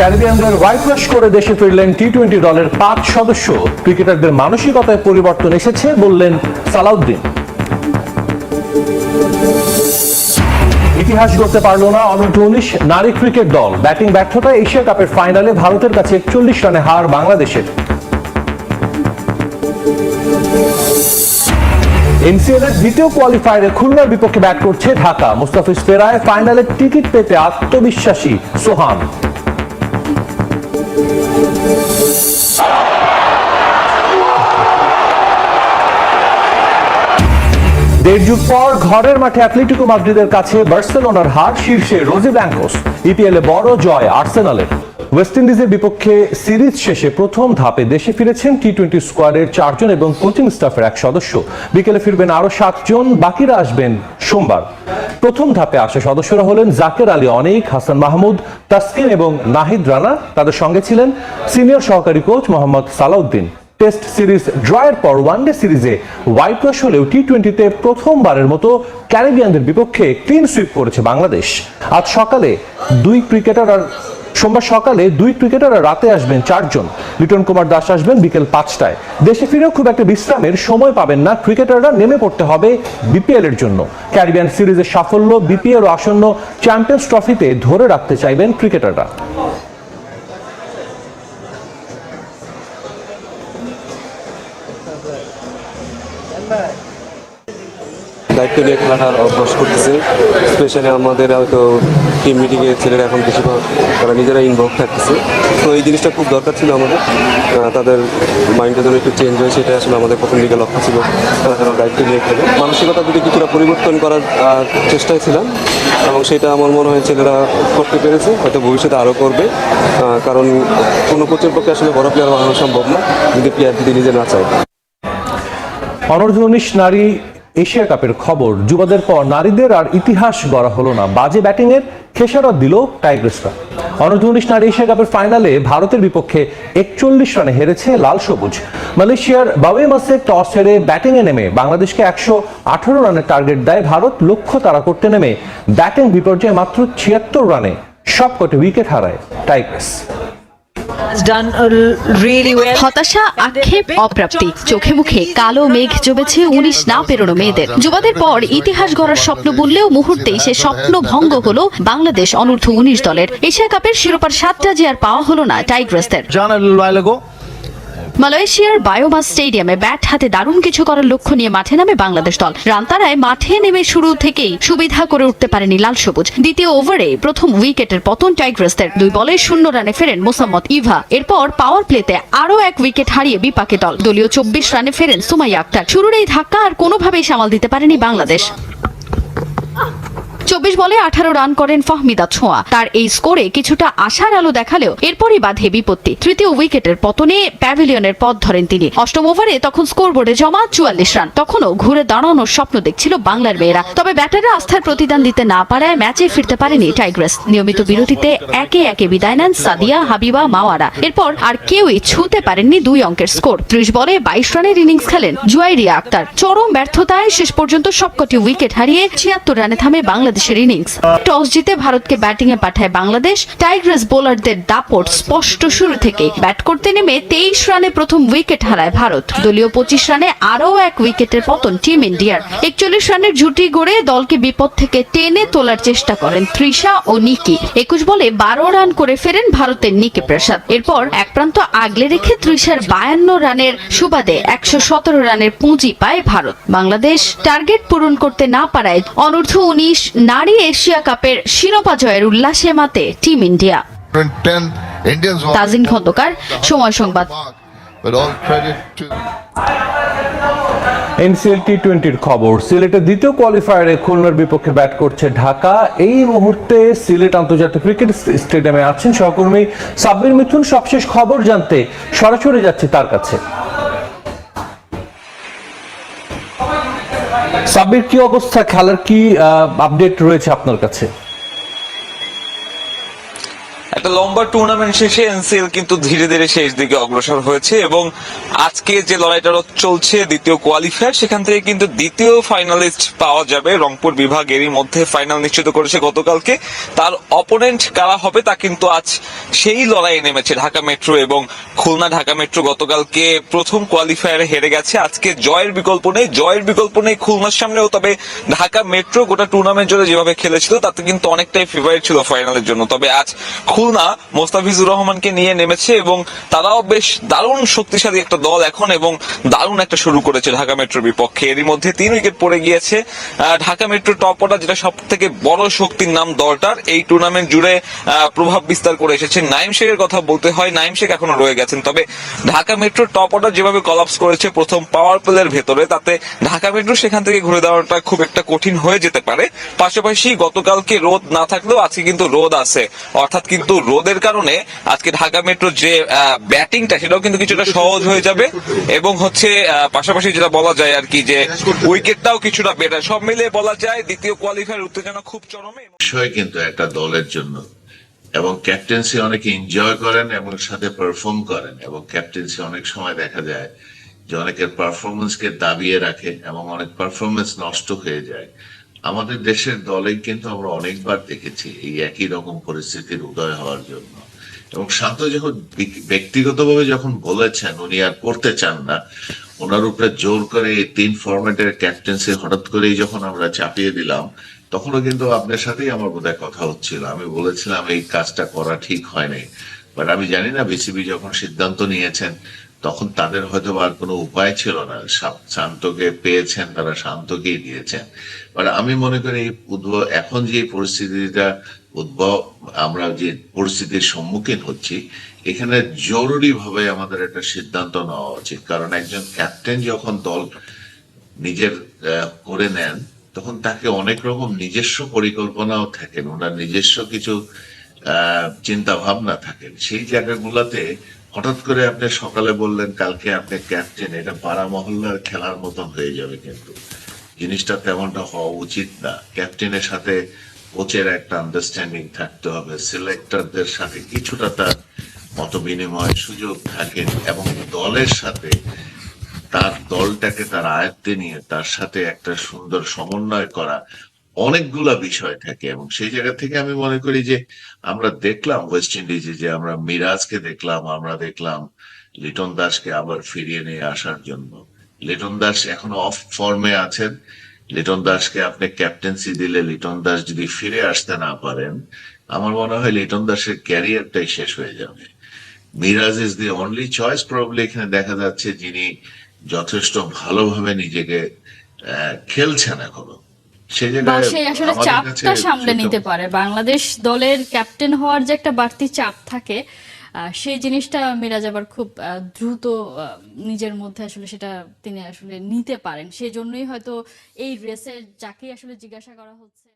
ক্যারিবিয়ানদের white wash করে দেশে ফিরলেন টি-20 দলের 5 সদস্য। ক্রিকেটারদের মানসিকতায় পরিবর্তন এসেছে বললেন সালাউদ্দিন। ইতিহাস গড়তে পারল না অনূর্ধ্ব-19 নারী ক্রিকেট দল। ব্যাটিং ব্যর্থতায় এশিয়া কাপের ফাইনালে ভারতের কাছে 41 রানে হার বাংলাদেশের। এনসিএল এর দ্বিতীয় কোয়ালিফায়ারে খুলনার বিপক্ষে ব্যাট করছে ঢাকা। মুস্তাফিজ ফেরায় ফাইনালের টিকিট পেতে আত্মবিশ্বাসী সোহান। দেড় যুগ পর ঘরের মাঠে অ্যাটলেটিকো মাদ্রিদের কাছে বার্সেলোনার হার, শীর্ষে রোজি ব্ল্যাঙ্কোস। ইপিএলে বড় জয় আর্সেনালের। ওয়েস্ট ইন্ডিজের বিপক্ষে সিরিজ শেষে প্রথম ধাপে দেশে ফিরেছেন টি-20 স্কোয়াডের 4 জন এবং কোচিং স্টাফের 1 সদস্য। বিকেলে ফিরবেন আরো 7 জন, বাকিরা আসবেন সোমবার। প্রথম ধাপে আসা সদস্যরা হলেন জাকের আলী অনিক, হাসান মাহমুদ, তাসকিন এবং নাহিদ রানা। তাদের সঙ্গে ছিলেন সিনিয়র সহকারী coach Mohammad Salauddin. Test series ড্রয়ের পর ওয়ানডে সিরিজে হোয়াইট ওয়াশ হলেও টি-20তে প্রথমবারের মতো ক্যারিবিয়ানদের বিপক্ষে ক্লিন সুইপ করেছে বাংলাদেশ। আজ সকালে সোমবার সকালে 2 ক্রিকেটার আর রাতে আসবেন 4 জন। লিটন কুমার দাস আসবেন বিকেল 5টায়। দেশে ফিরেও খুব একটা বিশ্রামের সময় পাবেন না ক্রিকেটাররা, নেমে পড়তে হবে বিপিএল এর জন্য। ক্যারিবিয়ান সিরিজের সাফল্য বিপিএল ও আসন্ন চ্যাম্পিয়ন্স ট্রফিতে ধরে রাখতে চাইবেন ক্রিকেটাররা। দায়িত্ব নিয়ে খেলাটার অভ্যাস করতেছে। স্পেশালি আমাদের হয়তো টিম মিটিংয়ে ছেলেরা এখন বেশিরভাগ তারা নিজেরা ইনভলভ থাকতেছে। তো এই জিনিসটা খুব দরকার ছিল আমাদের, তাদের মাইন্ডটা যেন একটু চেঞ্জ হয়, সেটাই আসলে আমাদের প্রথম দিকে লক্ষ্য ছিল। তারা যেন দায়িত্ব নিয়ে খেলে মানসিকতা দিকে কিছুটা পরিবর্তন করার চেষ্টায় ছিলাম এবং সেটা আমার মনে হয় ছেলেরা করতে পেরেছে, হয়তো ভবিষ্যতে আরও করবে। কারণ কোনো কোচের পক্ষে আসলে বড় প্লেয়ার বানানো সম্ভব না যদি প্লেয়ার যদি নিজে না চায়। অনূর্ধ্ব-19 নারী এশিয়া কাপের খবর। যুবাদের পর নারীদের আর ইতিহাস গড়া হলো না। বাজে ব্যাটিং এর খেসারত দিল টাইগ্রেসরা। অনূর্ধ্ব-19 নারী এশিয়া কাপের ফাইনালে ভারতের বিপক্ষে 41 রানে হেরেছে লাল সবুজ। মালয়েশিয়ার বাওয়েমাসে টস হেরে ব্যাটিং এ নেমে বাংলাদেশকে 118 রানের টার্গেট দেয় ভারত। লক্ষ্য তাড়া করতে নেমে ব্যাটিং বিপর্যয়ে মাত্র 76 রানে সবকটি উইকেট হারায় টাইগ্রেস। হতাশা, আক্ষেপ, অপ্রাপ্তি, চোখে মুখে কালো মেঘ জমেছে 19 না পেরোনো মেয়েদের। যুবাদের পর ইতিহাস গড়ার স্বপ্ন বললেও মুহূর্তেই সে স্বপ্ন ভঙ্গ হলো বাংলাদেশ অনূর্ধ্ব-19 দলের। এশিয়া কাপের শিরোপার 7টা যে আর পাওয়া হলো না টাইগ্রেসদের। মালয়েশিয়ার বায়োমাস স্টেডিয়ামে ব্যাট হাতে দারুণ কিছু করার লক্ষ্য নিয়ে মাঠে নামে বাংলাদেশ দল। রানতারায় মাঠে নেমে শুরু থেকেই সুবিধা করে উঠতে পারেনি লাল সবুজ। দ্বিতীয় ওভারে প্রথম উইকেটের পতন টাইগ্রেসদের। 2 বলে 0 রানে ফেরেন মোসাম্মদ ইভা। এরপর পাওয়ার প্লেতে আরও 1 উইকেট হারিয়ে বিপাকে দল। দলীয় 24 রানে ফেরেন সুমাইয়া আক্তার। শুরুর এই ধাক্কা আর কোনোভাবেই সামাল দিতে পারেনি বাংলাদেশ। 24 বলে 18 রান করেন ফাহমিদা ছোঁয়া। তার এই স্কোরে কিছুটা আশার আলো দেখালেও এরপরই বাধে বিপত্তি। তৃতীয় উইকেটের পতনে প্যাভিলিয়নের পথ ধরেন তিনি। 8ম ওভারে তখন স্কোরবোর্ডে জমা 44 রান। তখনও ঘুরে দাঁড়ানোর স্বপ্ন দেখছিল বাংলার মেয়েরা। তবে ব্যাটাররা আস্থার প্রতিদান দিতে না পারায় ম্যাচে ফিরতে পারেনি টাইগ্রেস। নিয়মিত বিরতিতে একে একে বিদায় নেন সাদিয়া, হাবিবা, মাওয়ারা। এরপর আর কেউই ছুঁতে পারেননি 2 অঙ্কের স্কোর। 30 বলে 22 রানের ইনিংস খেলেন জুয়াইরিয়া আক্তার। চরম ব্যর্থতায় শেষ পর্যন্ত সবকটি উইকেট হারিয়ে 76 রানে থামে বাংলাদেশের ইনিংস। টস জিতে ভারতকে ব্যাটিং এ পাঠায় বাংলাদেশ। টাইগ্রেস বোলারদের দাপট স্পষ্ট শুরু থেকে। ব্যাট করতে নেমে 23 রানে প্রথম উইকেট হারায় ভারত। দলীয় 25 রানে আরও 1 উইকেটের পতন টিম ইন্ডিয়ার। 41 রানের জুটি গড়ে দলকে বিপদ থেকে টেনে তোলার চেষ্টা করেন তৃষা ও নিকি। 21 বলে 12 রান করে ফেরেন ভারতের নিকি প্রসাদ। এরপর এক প্রান্ত আগলে রেখে তৃষার 52 রানের সুবাদে 117 রানের পুঁজি পায় ভারত। বাংলাদেশ টার্গেট পূরণ করতে না পারায় অনূর্ধ্ব-19 নারী এশিয়া কাপের শিরোপা জয়ের উল্লাসে মাতে টিম ইন্ডিয়া। তাজিন খন্দকার, সময় সংবাদ। এনসিএল টি-20 খবর। সিলেটের দ্বিতীয় কোয়ালিফায়ারে খুলনার বিপক্ষে ব্যাট করছে ঢাকা। এই মুহূর্তে সিলেট আন্তর্জাতিক ক্রিকেট স্টেডিয়ামে আছেন সহকর্মী সাব্বির মিথুন। সবশেষ খবর জানতে সরাসরি যাচ্ছে তার কাছে। সাব্বির, কি অবস্থা, খেলার কি আপডেট রয়েছে আপনার কাছে? একটা লম্বা টুর্নামেন্ট শেষে এনসিএল কিন্তু ধীরে ধীরে শেষ দিকে অগ্রসর হয়েছে এবং আজকে যে লড়াইটা চলছে দ্বিতীয় কোয়ালিফায়ার, সেখান থেকে কিন্তু দ্বিতীয় ফাইনালিস্ট পাওয়া যাবে। রংপুর বিভাগ এরই মধ্যে ফাইনাল নিশ্চিত করেছে গতকালকে। তার অপোনেন্ট কারা হবে তা কিন্তু আজ সেই লড়াইয়ে নেমেছে ঢাকা মেট্রো এবং খুলনা। ঢাকা মেট্রো গতকালকে প্রথম কোয়ালিফায়ারে হেরে গেছে, আজকে জয়ের বিকল্প নেই খুলনার সামনেও। তবে ঢাকা মেট্রো গোটা টুর্নামেন্ট জুড়ে যেভাবে খেলেছিল তাতে কিন্তু অনেকটাই ফেভারিট ছিল ফাইনালের জন্য। তবে আজ খুলনা মোস্তাফিজুর রহমানকে নিয়ে নেমেছে এবং তারাও বেশ দারুণ শক্তিশালী একটা দল এখন, এবং দারুণ একটা শুরু করেছে ঢাকা মেট্রোর বিপক্ষে। এরই মধ্যে 3 উইকেট পড়ে গিয়েছে ঢাকা মেট্রো টপ অর্ডার, যেটা সব থেকে বড় শক্তির নাম দলটার। এই টুর্নামেন্ট জুড়ে প্রভাব বিস্তার করে এসেছে নাইম শেখের কথা বলতে হয়, নাইম শেখ এখনো রয়ে গেছেন। তবে ঢাকা মেট্রো টপ অর্ডার যেভাবে কলাপস করেছে প্রথম পাওয়ার প্লের ভেতরে, তাতে ঢাকা মেট্রো সেখান থেকে ঘুরে দেওয়াটা খুব একটা কঠিন হয়ে যেতে পারে। পাশাপাশি গতকালকে রোদ না থাকলেও আজকে কিন্তু রোদ আছে, অর্থাৎ কিন্তু রোদের কারণে আজকে ঢাকা মেট্রোর যে ব্যাটিংটা সেটাও কিন্তু কিছুটা সহজ হয়ে যাবে। এবং পাশাপাশি যেটা বলা যায় আর কি, যে উইকেটটাও কিছুটা বেটার। সব মিলিয়ে বলা যায় দ্বিতীয় কোয়ালিফায়ার উত্তেজনা খুব চরমে। বিষয় কিন্তু একটা দলের জন্য, এবং ক্যাপ্টেন্সি অনেকে এনজয় করেন এবং সাথে পারফর্ম করেন, এবং ক্যাপ্টেন্সি অনেক সময় দেখা যায় যে অনেকের পারফরমেন্সকে দাবিয়ে রাখে এবং অনেক পারফরমেন্স নষ্ট হয়ে যায়। আমাদের দেশের দলে কিন্তু আমরা অনেকবার দেখেছি এই একই রকম পরিস্থিতির উদয় হওয়ার জন্য। এবং শান্ত যখন ব্যক্তিগতভাবে যখন বলেছেন উনি আর করতে চান না, ওনার উপরে জোর করে এই 3 ফরম্যাটের ক্যাপ্টেন্সি হঠাৎ করেই যখন আমরা চাপিয়ে দিলাম, তখনও কিন্তু আপনার সাথেই আমার বোধহয় কথা হচ্ছিল। আমি বলেছিলাম এই কাজটা করা ঠিক হয় নাই, বাট আমি জানি না বিসিবি যখন সিদ্ধান্ত নিয়েছেন তখন তাদের হয়তো আর কোনো উপায় ছিল না। শান্তকে পেয়েছেন, তারা শান্তকেই দিয়েছেন। বাট আমি মনে করি এখন যে পরিস্থিতিটা আমরা যে পরিস্থিতির সম্মুখীন হচ্ছি, এখানে জরুরি ভাবে আমাদের একটা সিদ্ধান্ত নেওয়া উচিত। কারণ একজন ক্যাপ্টেন যখন দল নিজের করে নেন, তখন তাকে অনেক রকম নিজস্ব পরিকল্পনাও থাকেন, ওনার নিজস্ব কিছু চিন্তা ভাবনা থাকেন। সেই জায়গাগুলোতে হঠাৎ করে আপনি সকালে বললেন কালকে আপনি ক্যাপ্টেন, এটা পাড়া মহল্লার খেলার মতন হয়ে যাবে। কিন্তু জিনিসটা তেমনটা হওয়া উচিত না। ক্যাপ্টেনের সাথে কোচের একটা আন্ডারস্ট্যান্ডিং থাকতে হবে, সিলেক্টরদের সাথে কিছুটা তার মত বিনিময় সুযোগ থাকে, এবং দলের সাথে তার দলটাকে তার আয়ত্তে নিয়ে তার সাথে একটা সুন্দর সমন্বয় করা অনেকগুলা বিষয় থাকে। এবং সেই জায়গা থেকে আমি মনে করি যে আমরা দেখলাম ওয়েস্ট ইন্ডিজে যে আমরা মিরাজকে দেখলাম, আমরা দেখলাম লিটন দাসকে আবার ফিরিয়ে নিয়ে আসার জন্য। লিটন দাস এখনো অফ ফর্মে আছেন। লিটন দাসকে আপনি ক্যাপ্টেন্সি দিলে লিটন দাস যদি ফিরে আসতে না পারেন, আমার মনে হয় লিটন দাসের ক্যারিয়ারটাই শেষ হয়ে যাবে। Miraz is the only choice probably এখানে দেখা যাচ্ছে, যিনি যথেষ্ট ভালোভাবে নিজেকে খেলছেন এখনো। সেই বা জায়গায় সে আসলে আমাদের কাছে চাপটা সামলে নিতে পারে। বাংলাদেশ দলের ক্যাপ্টেন হওয়ার যে একটা বাড়তি চাপ থাকে, সেই জিনিসটা মিরাজ আবার খুব দ্রুত নিজের মধ্যে আসলে সেটা তিনি আসলে নিতে পারেন। সেই জন্যই হয়তো এই রেসে যাকে আসলে জিজ্ঞাসা করা হচ্ছে।